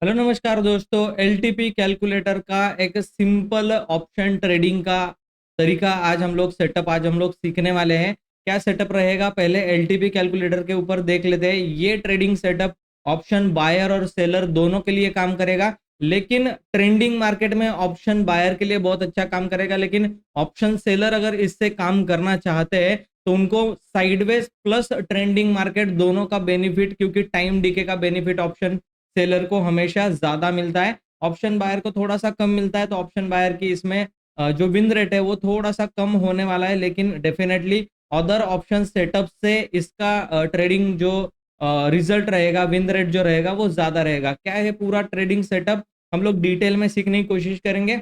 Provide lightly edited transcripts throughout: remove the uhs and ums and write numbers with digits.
Hello नमस्कार दोस्तों। LTP calculator का एक सिंपल ऑप्शन ट्रेडिंग का तरीका आज हम लोग सीखने वाले हैं। क्या सेटअप रहेगा, पहले एलटीपी कैलकुलेटर के ऊपर देख लेते हैं। ये ट्रेडिंग सेटअप ऑप्शन बायर और सेलर दोनों के लिए काम करेगा, लेकिन ट्रेंडिंग मार्केट में ऑप्शन बायर के लिए बहुत अच्छा काम करेगा। लेकिन ऑप्शन सेलर अगर इससे काम करना चाहते हैं तो उनको साइडवेज प्लस ट्रेंडिंग मार्केट दोनों का बेनिफिट, क्योंकि टाइम डीके का बेनिफिट ऑप्शन सेलर को हमेशा ज्यादा मिलता है, ऑप्शन बायर को थोड़ा सा कम मिलता है। तो ऑप्शन बायर की इसमें जो विन रेट है वो थोड़ा सा कम होने वाला है, लेकिन डेफिनेटली अदर ऑप्शन सेटअप से इसका ट्रेडिंग जो रिजल्ट रहेगा, विन रेट जो रहेगा वो ज्यादा रहेगा। क्या है पूरा ट्रेडिंग सेटअप, हम लोग डिटेल में सीखने की कोशिश करेंगे।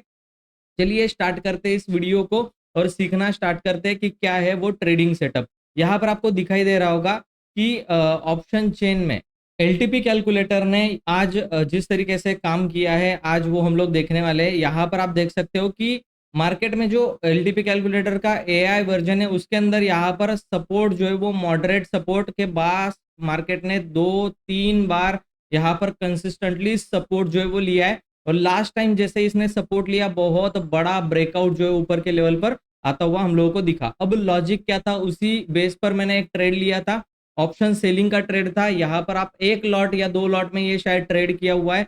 चलिए स्टार्ट करते हैं इस वीडियो को और सीखना स्टार्ट करते हैं कि क्या है वो ट्रेडिंग सेटअप। यहाँ पर आपको दिखाई दे रहा होगा कि ऑप्शन चेन में एलटीपी कैलकुलेटर ने आज जिस तरीके से काम किया है, आज वो हम लोग देखने वाले हैं। यहाँ पर आप देख सकते हो कि मार्केट में जो एलटीपी कैलकुलेटर का एआई वर्जन है उसके अंदर यहाँ पर सपोर्ट जो है वो मॉडरेट सपोर्ट के बाद मार्केट ने 2-3 बार यहाँ पर कंसिस्टेंटली सपोर्ट जो है वो लिया है। और लास्ट टाइम जैसे इसने सपोर्ट लिया, बहुत बड़ा ब्रेकआउट जो है ऊपर के लेवल पर आता हुआ हम लोगों को दिखा। अब लॉजिक क्या था, उसी बेस पर मैंने एक ट्रेड लिया था, ऑप्शन सेलिंग का ट्रेड था। यहाँ पर आप एक लॉट या दो लॉट में ये शायद ट्रेड किया हुआ है।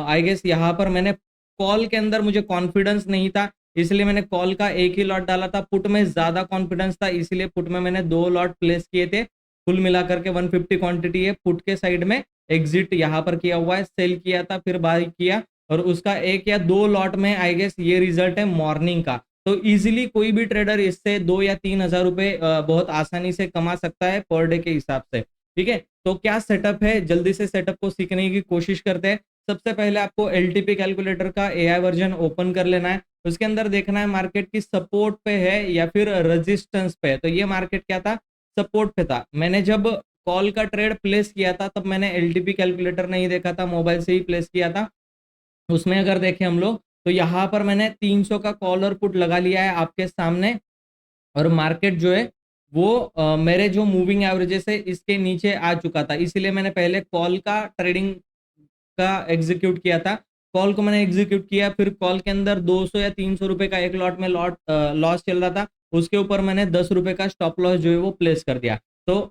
आई गेस यहाँ पर मैंने कॉल के अंदर मुझे कॉन्फिडेंस नहीं था, इसलिए मैंने कॉल का एक ही लॉट डाला था। पुट में ज्यादा कॉन्फिडेंस था, इसीलिए पुट में मैंने दो लॉट प्लेस किए थे। कुल मिलाकर के 150 क्वांटिटी है पुट के साइड में। एग्जिट यहाँ पर किया हुआ है, सेल किया था फिर बाय किया, और उसका एक या दो लॉट में आई गेस ये रिजल्ट है मॉर्निंग का। तो इजीली कोई भी ट्रेडर इससे 2 या 3 हजार रुपए बहुत आसानी से कमा सकता है पर डे के हिसाब से। ठीक है, तो क्या सेटअप है, जल्दी से सेटअप को सीखने की कोशिश करते हैं। सबसे पहले आपको एलटीपी कैलकुलेटर का एआई वर्जन ओपन कर लेना है। उसके अंदर देखना है मार्केट की सपोर्ट पे है या फिर रेजिस्टेंस पे है। तो ये मार्केट क्या था, सपोर्ट पे था। मैंने जब कॉल का ट्रेड प्लेस किया था तब मैंने एलटीपी कैलकुलेटर नहीं देखा था, मोबाइल से ही प्लेस किया था। उसमें अगर देखें हम लोग तो यहाँ पर मैंने 300 का कॉल और पुट लगा लिया है आपके सामने। और मार्केट जो है वो मेरे जो मूविंग एवरेजेस है इसके नीचे आ चुका था, इसीलिए मैंने पहले कॉल का ट्रेडिंग का एग्जीक्यूट किया था। कॉल को मैंने एग्जीक्यूट किया, फिर कॉल के अंदर 200 या 300 रुपए का एक लॉट में लॉस चल रहा था, उसके ऊपर मैंने 10 रुपए का स्टॉप लॉस जो है वो प्लेस कर दिया। तो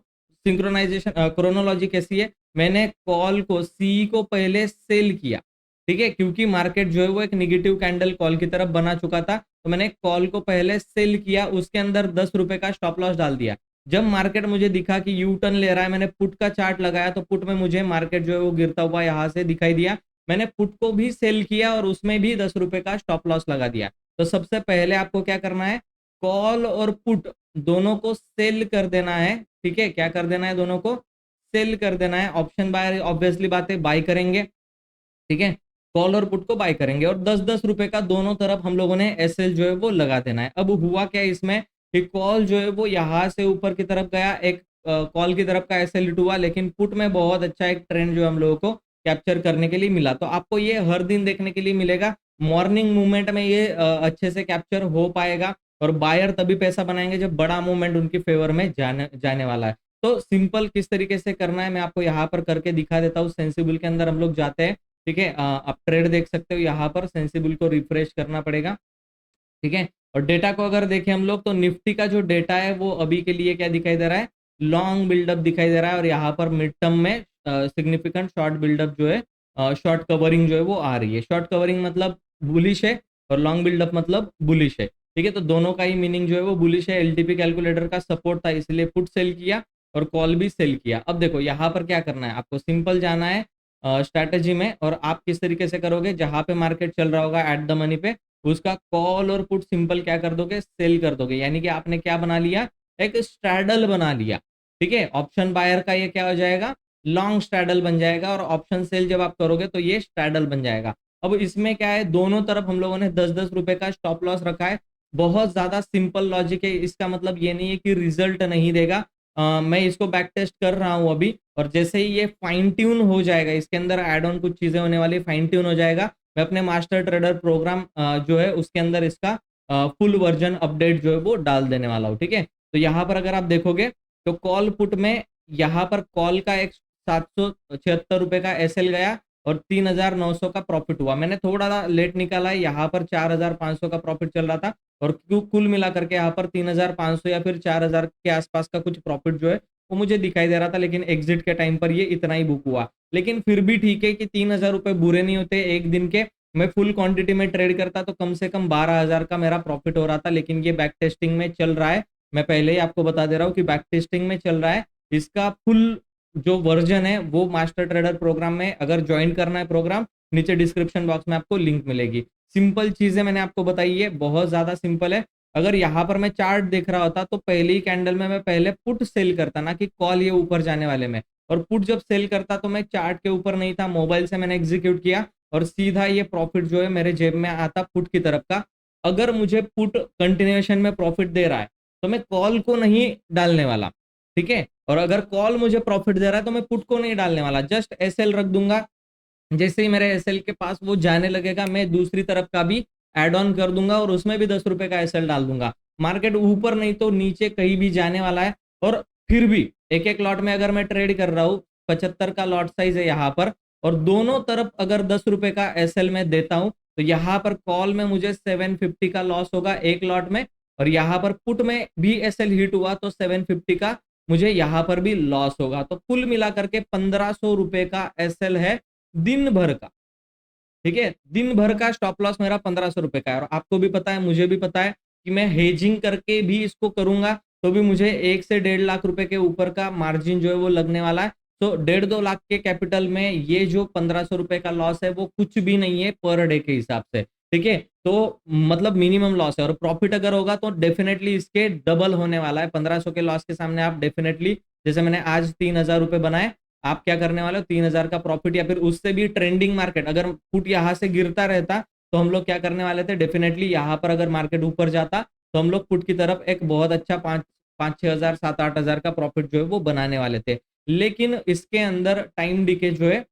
सिंक्रोनाइजेशन क्रोनोलॉजी कैसी है, मैंने कॉल को सी को पहले सेल किया। ठीक है, क्योंकि मार्केट जो है वो एक निगेटिव कैंडल कॉल की तरफ बना चुका था, तो मैंने कॉल को पहले सेल किया, उसके अंदर 10 रुपए का स्टॉप लॉस डाल दिया। जब मार्केट मुझे दिखा कि यू टर्न ले रहा है, मैंने पुट का चार्ट लगाया, तो पुट में मुझे मार्केट जो है वो गिरता हुआ यहाँ से दिखाई दिया। मैंने पुट को भी सेल किया और उसमें भी 10 रुपए का स्टॉप लॉस लगा दिया। तो सबसे पहले आपको क्या करना है, कॉल और पुट दोनों को सेल कर देना है। ठीक है, क्या कर देना है, दोनों को सेल कर देना है। ऑप्शन बाय ऑब्वियसली बात है बाय करेंगे। ठीक है, कॉल और पुट को बाय करेंगे और 10-10 रुपए का दोनों तरफ हम लोगों ने एसएल जो है वो लगा देना है। अब हुआ क्या इसमें कि कॉल जो है वो यहाँ से ऊपर की तरफ गया, एक कॉल की तरफ का एसएल हिट हुआ, लेकिन पुट में बहुत अच्छा एक ट्रेंड जो हम लोगों को कैप्चर करने के लिए मिला। तो आपको ये हर दिन देखने के लिए मिलेगा, मॉर्निंग मूवमेंट में ये अच्छे से कैप्चर हो पाएगा। और बायर तभी पैसा बनाएंगे जब बड़ा मूवमेंट उनकी फेवर में जाने जाने वाला है। तो सिंपल किस तरीके से करना है मैं आपको यहाँ पर करके दिखा देता हूँ। सेंसिबल के अंदर हम लोग जाते हैं। ठीक है, आप ट्रेड देख सकते हो, यहाँ पर सेंसिबल को रिफ्रेश करना पड़ेगा। ठीक है, और डेटा को अगर देखें हम लोग तो निफ्टी का जो डेटा है वो अभी के लिए क्या दिखाई दे रहा है, लॉन्ग बिल्डअप दिखाई दे रहा है। और यहाँ पर मिड टर्म में सिग्निफिकेंट शॉर्ट बिल्डअप जो है, शॉर्ट कवरिंग जो है वो आ रही है। शॉर्ट कवरिंग मतलब बुलिश है और लॉन्ग बिल्डअप मतलब बुलिश है। ठीक है, तो दोनों का ही मीनिंग जो है वो बुलिश है। एलटीपी कैलकुलेटर का सपोर्ट था इसलिए पुट सेल किया और कॉल भी सेल किया। अब देखो यहाँ पर क्या करना है, आपको सिंपल जाना है स्ट्रैटेजी में, और आप किस तरीके से करोगे, जहां पे मार्केट चल रहा होगा एट द मनी पे उसका कॉल और पुट सिंपल क्या कर दोगे, सेल कर दोगे। यानी कि आपने क्या बना लिया, एक स्ट्रैडल बना लिया। ठीक है, ऑप्शन बायर का ये क्या हो जाएगा, लॉन्ग स्ट्रैडल बन जाएगा, और ऑप्शन सेल जब आप करोगे तो ये स्ट्रैडल बन जाएगा। अब इसमें क्या है, दोनों तरफ हम लोगों ने 10-10 रुपए का स्टॉप लॉस रखा है। बहुत ज्यादा सिंपल लॉजिक है, इसका मतलब ये नहीं है कि रिजल्ट नहीं देगा। मैं इसको बैक टेस्ट कर रहा हूं अभी, और जैसे ही ये फाइन ट्यून हो जाएगा, इसके अंदर एड ऑन कुछ चीजें होने वाली, फाइन ट्यून हो जाएगा, मैं अपने मास्टर ट्रेडर प्रोग्राम जो है उसके अंदर इसका फुल वर्जन अपडेट जो है वो डाल देने वाला हूँ। ठीक है, तो यहाँ पर अगर आप देखोगे तो कॉल पुट में यहाँ पर कॉल का एक 776 रुपए का एसएल गया, और 3,900 का प्रॉफिट हुआ। मैंने थोड़ा लेट निकाला है, यहाँ पर 4,500 का प्रॉफिट चल रहा था और कुल मिला करके यहाँ पर 3,500 या फिर 4,000 के आसपास का कुछ प्रॉफिट जो है वो मुझे दिखाई दे रहा था, लेकिन एग्जिट के टाइम पर ये इतना ही बुक हुआ। लेकिन फिर भी ठीक है कि 3,000 रुपए बुरे नहीं होते एक दिन के। मैं फुल क्वांटिटी में ट्रेड करता तो कम से कम 12,000 का मेरा प्रॉफिट हो रहा था, लेकिन ये बैक टेस्टिंग में चल रहा है। मैं पहले ही आपको बता दे रहा हूँ कि बैक टेस्टिंग में चल रहा है। इसका फुल जो वर्जन है वो मास्टर ट्रेडर प्रोग्राम में, अगर ज्वाइन करना है प्रोग्राम, नीचे डिस्क्रिप्शन बॉक्स में आपको लिंक मिलेगी। सिंपल चीजें मैंने आपको बताई है, बहुत ज्यादा सिंपल है। अगर यहाँ पर मैं चार्ट देख रहा होता तो पहली ही कैंडल में मैं पहले पुट सेल करता, ना कि कॉल ये ऊपर जाने वाले में। और पुट जब सेल करता तो मैं चार्ट के ऊपर नहीं था, मोबाइल से मैंने एग्जीक्यूट किया और सीधा ये प्रॉफिट जो है मेरे जेब में आता पुट की तरफ का। अगर मुझे पुट कंटिन्यूएशन में प्रॉफिट दे रहा है तो मैं कॉल को नहीं डालने वाला, ठीक है। और अगर कॉल मुझे प्रॉफिट दे रहा है तो मैं पुट को नहीं डालने वाला, जस्ट एसएल रख दूंगा। जैसे ही मेरे एसएल के पास वो जाने लगेगा मैं दूसरी तरफ का भी एड ऑन कर दूंगा और उसमें भी 10 रुपए का एसएल डाल दूंगा। मार्केट ऊपर नहीं तो नीचे कहीं भी जाने वाला है। और फिर भी एक एक लॉट में अगर मैं ट्रेड कर रहा हूँ, 75 का लॉट साइज है यहाँ पर, और दोनों तरफ अगर 10 रुपए का एसएल में देता हूं तो यहाँ पर कॉल में मुझे 750 का लॉस होगा एक लॉट में, और यहाँ पर पुट में भी एसएल हिट हुआ तो 750 का मुझे यहाँ पर भी लॉस होगा। तो कुल मिलाकर के 1,500 रुपए का एसएल है दिन भर का, ठीक है। दिन भर का स्टॉप लॉस मेरा 1,500 रुपए का है। और आपको भी पता है, मुझे भी पता है कि मैं हेजिंग करके भी इसको करूंगा तो भी मुझे 1 से 1.5 लाख रुपए के ऊपर का मार्जिन जो है वो लगने वाला है। तो 1.5-2 लाख के कैपिटल में ये जो 1,500 रुपए का लॉस है वो कुछ भी नहीं है पर डे के हिसाब से, ठीक है। तो मतलब मिनिमम लॉस है, और प्रॉफिट अगर होगा तो डेफिनेटली इसके डबल होने वाला है। 1,500 के लॉस के सामने आप डेफिनेटली, जैसे मैंने आज 3,000 रुपए बनाए, आप क्या करने वाले हो, 3,000 का प्रॉफिट या फिर उससे भी ट्रेंडिंग मार्केट, अगर फुट यहाँ से गिरता रहता तो हम लोग क्या करने वाले थे, डेफिनेटली यहाँ पर अगर मार्केट ऊपर जाता तो हम लोग फुट की तरफ एक बहुत अच्छा 5-6 हजार 7-8 हजार का प्रॉफिट जो है वो बनाने वाले थे। लेकिन इसके अंदर टाइम डिके जो है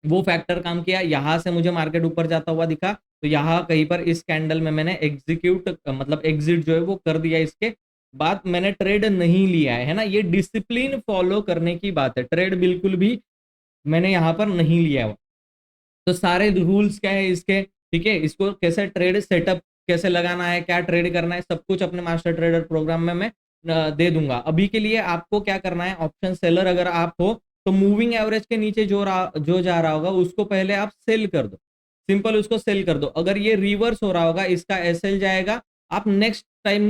वो फैक्टर काम किया। यहां से मुझे मार्केट ऊपर जाता हुआ दिखा तो यहाँ कहीं पर इस कैंडल में मैंने एग्जीक्यूट मतलब एग्जिट जो है वो कर दिया। इसके बाद मैंने ट्रेड नहीं लिया है ना, ये डिसिप्लिन फॉलो करने की बात है। ट्रेड बिल्कुल भी मैंने यहाँ पर नहीं लिया हुआ। तो सारे रूल्स क्या है इसके, ठीक है, इसको कैसे ट्रेड सेटअप कैसे लगाना है, क्या ट्रेड करना है, सब कुछ अपने मास्टर ट्रेडर प्रोग्राम में मैं दे दूंगा। अभी के लिए आपको क्या करना है, ऑप्शन सेलर अगर आप हो तो मूविंग एवरेज के नीचे जो जा रहा होगा उसको पहले आप सेल कर दो, सिंपल उसको सेल कर दो। अगर ये रिवर्स हो रहा होगा, इसका एसएल जाएगा, आप नेक्स्ट टाइम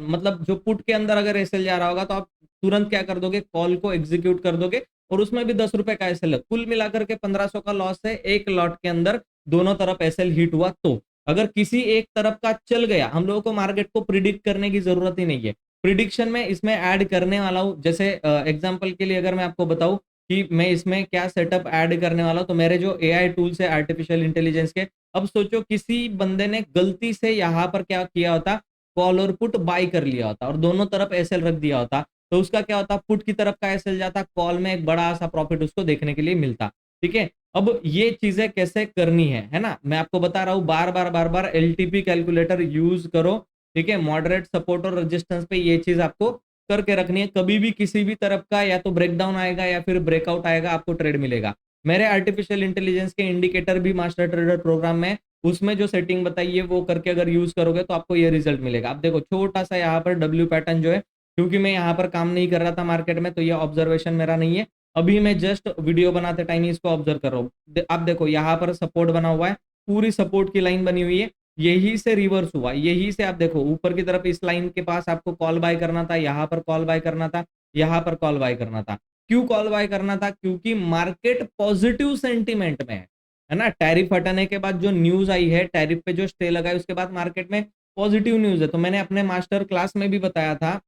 मतलब जो पुट के अंदर अगर एसएल जा रहा होगा तो आप तुरंत क्या कर दोगे, कॉल को एग्जीक्यूट कर दोगे और उसमें भी 10 रुपए का एसएल है। कुल मिलाकर के 1,500 का लॉस है एक लॉट के अंदर, दोनों तरफ एसएल हिट हुआ तो। अगर किसी एक तरफ का चल गया, हम लोगों को मार्केट को प्रिडिक्ट करने की जरूरत ही नहीं है। प्रिडिक्शन में इसमें ऐड करने वाला हूं, जैसे एग्जांपल के लिए अगर मैं आपको बताऊं कि मैं इसमें क्या सेटअप ऐड करने वाला हूं, तो मेरे जो एआई टूल्स है आर्टिफिशियल इंटेलिजेंस के, अब सोचो किसी बंदे ने गलती से यहाँ पर क्या किया होता, कॉल और पुट बाई कर लिया होता और दोनों तरफ एसएल रख दिया होता, तो उसका क्या होता, पुट की तरफ का एसएल जाता, कॉल में एक बड़ा सा प्रॉफिट उसको देखने के लिए मिलता, ठीक है। अब ये चीजें कैसे करनी है ना, मैं आपको बता रहा हूं, बार बार एलटीपी कैलकुलेटर यूज करो, ठीक है। मॉडरेट सपोर्ट और रेजिस्टेंस पे ये चीज आपको करके रखनी है। कभी भी किसी भी तरफ का या तो ब्रेकडाउन आएगा या फिर ब्रेकआउट आएगा, आपको ट्रेड मिलेगा। मेरे आर्टिफिशियल इंटेलिजेंस के इंडिकेटर भी मास्टर ट्रेडर प्रोग्राम में, उसमें जो सेटिंग बताइए वो करके अगर यूज करोगे तो आपको ये रिजल्ट मिलेगा। आप देखो छोटा सा यहाँ पर डब्ल्यू पैटर्न जो है, क्योंकि मैं यहाँ पर काम नहीं कर रहा था मार्केट में तो ये ऑब्जर्वेशन मेरा नहीं है, अभी मैं जस्ट वीडियो बनाते टाइम इसको ऑब्जर्व कर रहा हूँ। आप देखो यहाँ पर सपोर्ट बना हुआ है, पूरी सपोर्ट की लाइन बनी हुई है, यही से रिवर्स हुआ, यही से आप देखो ऊपर की तरफ इस लाइन के पास आपको कॉल बाय करना था, यहाँ पर कॉल बाय करना था, यहाँ पर कॉल बाय करना था। क्यों कॉल बाय करना था, क्योंकि मार्केट पॉजिटिव सेंटीमेंट में है ना। टैरिफ हटाने के बाद जो न्यूज आई है, टैरिफ पे जो स्टे लगा है, उसके बाद मार्केट में पॉजिटिव न्यूज है। तो मैंने अपने मास्टर क्लास में भी बताया था,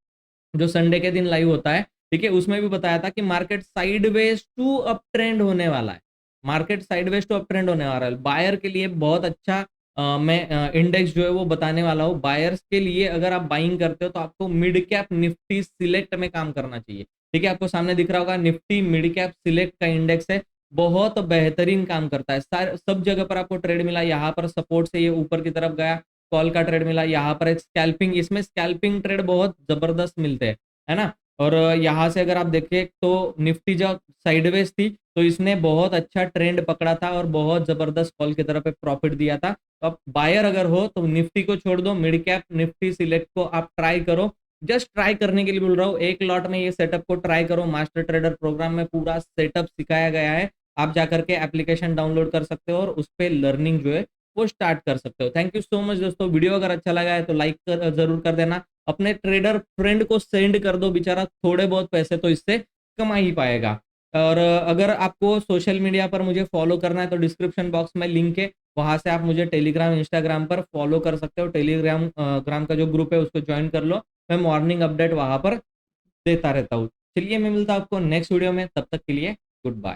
जो संडे के दिन लाइव होता है, ठीक है, उसमें भी बताया था कि market sideways to up trend होने वाला है। Market sideways to up trend होने वाला है। बायर के लिए बहुत अच्छा मैं इंडेक्स जो है वो बताने वाला हूँ। बायर्स के लिए अगर आप बाइंग करते हो तो आपको मिड कैप निफ्टी सिलेक्ट में काम करना चाहिए, ठीक है। आपको सामने दिख रहा होगा निफ्टी मिड कैप सिलेक्ट का इंडेक्स है, बहुत बेहतरीन काम करता है। सब जगह पर आपको ट्रेड मिला, यहाँ पर सपोर्ट से ये ऊपर की तरफ गया, कॉल का ट्रेड मिला, यहाँ पर एक स्कैल्पिंग, इसमें स्कैल्पिंग ट्रेड बहुत जबरदस्त मिलते हैं, है ना। और यहाँ से अगर आप देखें तो निफ्टी जब साइडवेज थी तो इसने बहुत अच्छा ट्रेंड पकड़ा था और बहुत जबरदस्त कॉल की तरफ प्रॉफिट दिया था। तो आप बायर अगर हो तो निफ्टी को छोड़ दो, मिड कैप निफ्टी सिलेक्ट को आप ट्राई करो। जस्ट ट्राई करने के लिए बोल रहा हूँ, एक लॉट में ये सेटअप को ट्राई करो। मास्टर ट्रेडर प्रोग्राम में पूरा सेटअप सिखाया गया है, आप जाकर के एप्लीकेशन डाउनलोड कर सकते हो और उस पर लर्निंग जो है वो स्टार्ट कर सकते हो। थैंक यू सो मच दोस्तों, वीडियो अगर अच्छा लगा है तो लाइक जरूर कर देना, अपने ट्रेडर फ्रेंड को सेंड कर दो, बेचारा थोड़े बहुत पैसे तो इससे कमा ही पाएगा। और अगर आपको सोशल मीडिया पर मुझे फॉलो करना है तो डिस्क्रिप्शन बॉक्स में लिंक है, वहां से आप मुझे टेलीग्राम इंस्टाग्राम पर फॉलो कर सकते हो। टेलीग्राम ग्राम का जो ग्रुप है उसको ज्वाइन कर लो, मैं मॉर्निंग अपडेट वहां पर देता रहता हूँ। चलिए मैं मिलता हूँ आपको नेक्स्ट वीडियो में, तब तक के लिए गुड बाय।